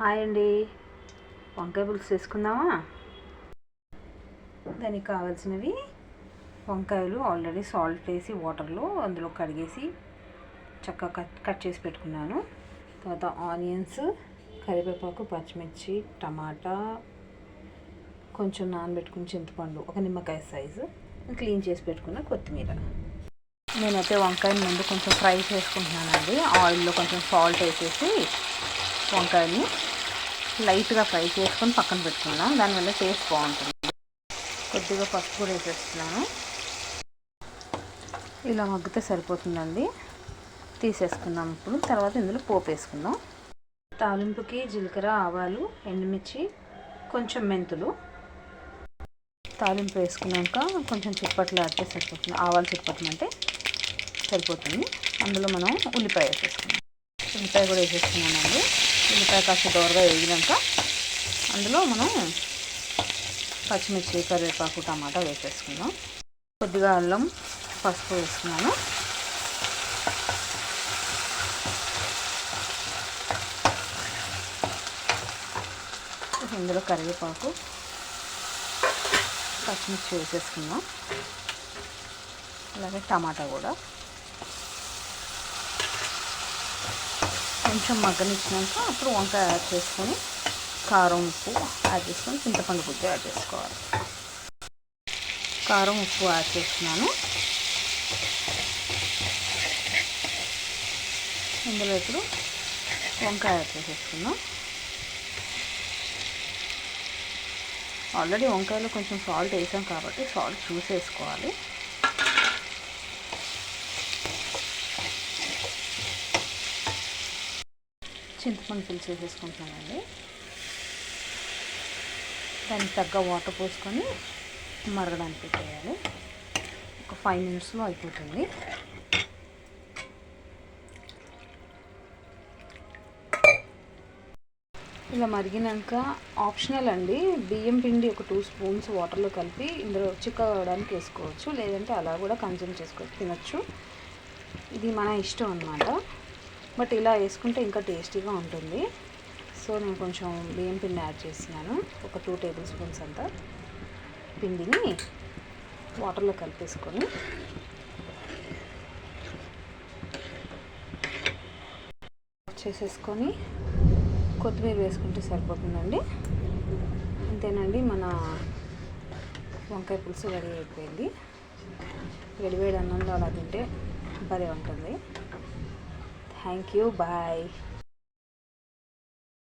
Hi అండి, వంకాయ పులుసు చేసుకుందామా? దానికి కావాల్సినవి వంకాయలు ఆల్రెడీ సాల్ట్ వేసి వాటర్లో అందులో కడిగేసి చక్కగా కట్ చేసి పెట్టుకున్నాను. తర్వాత ఆనియన్స్, కరివేపాకు, పచ్చిమిర్చి, టమాటా, కొంచెం నానబెట్టుకుని చింతపండు, ఒక నిమ్మకాయ సైజు, క్లీన్ చేసి పెట్టుకున్న కొత్తిమీర. నేనైతే వంకాయని ముందు కొంచెం ఫ్రై చేసుకుంటున్నానండి. ఆయిల్లో కొంచెం సాల్ట్ వేసేసి వంకాయని లైట్గా ఫ్రై చేసుకొని పక్కన పెట్టుకున్నాం. దానివల్ల టేస్ట్ బాగుంటుంది. కొద్దిగా పసుపు కూడా వేసేస్తున్నాను. ఇలా మగ్గితే సరిపోతుందండి. తీసేసుకుందాం. ఇప్పుడు తర్వాత ఇందులో పోపు వేసుకుందాం. తాలింపుకి జీలకర్ర, ఆవాలు, ఎండుమిర్చి, కొంచెం మెంతులు. తాలింపు వేసుకున్నాక కొంచెం చిప్పట్లు ఆడితే సరిపోతుంది. ఆవాలు చిప్పట్లంటే సరిపోతుంది. అందులో మనం ఉల్లిపాయ వేసేసుకున్నాం. ఉల్లిపాయ కూడా వేసేసుకున్నానండి. ఉల్లిపాయ కాస్త దోరగా వేగినాక అందులో మనం పచ్చిమిర్చి, కరివేపాకు, టమాటా వేసేసుకుందాం. కొద్దిగా అల్లం, పసుపు వేసుకున్నాను. ఇందులో కరివేపాకు, పచ్చిమిర్చి వేసేసుకుందాం. అలాగే టమాటా కూడా కొంచెం మగ్గనిచ్చినాక అప్పుడు వంకాయ యాడ్ చేసుకొని కారం, ఉప్పు యాడ్ చేసుకొని చింతపండు గుజ్జు యాడ్ చేసుకోవాలి. కారం, ఉప్పు యాడ్ చేస్తున్నాను. ఇందులో ఇప్పుడు వంకాయ యాడ్ చేసేసుకుందాం. ఆల్రెడీ వంకాయలో కొంచెం సాల్ట్ వేసాం కాబట్టి సాల్ట్ చూసేసుకోవాలి. చింతపండు పులుసు వేసేసుకుంటున్నానండి. దానికి తగ్గ వాటర్ పోసుకొని మరగడానికి పెట్టేయాలి. ఒక 5 నిమిషంలో అయిపోతుంది. ఇలా మరిగినాక ఆప్షనల్ అండి, బియ్యం పిండి ఒక 2 స్పూన్స్ వాటర్లో కలిపి ఇందులో చిక్కడానికి వేసుకోవచ్చు, లేదంటే అలా కూడా కన్జ్యూమ్ చేసుకోవచ్చు, తినచ్చు. ఇది మన ఇష్టం అన్నమాట. బట్ ఇలా వేసుకుంటే ఇంకా టేస్టీగా ఉంటుంది. సో నేను కొంచెం బియ్యం పిండి యాడ్ చేస్తున్నాను. ఒక 2 టేబుల్ స్పూన్స్ అంతా పిండిని వాటర్లో కలిపేసుకొని చేసేసుకొని కొత్తిమీర వేసుకుంటే సరిపోతుందండి. అంతేనండి, మన వంకాయ పులుసు రెడీ అయిపోయింది. వేడివేడి అన్నంలో అలా తింటే భలే ఉంటుంది. Thank you, bye.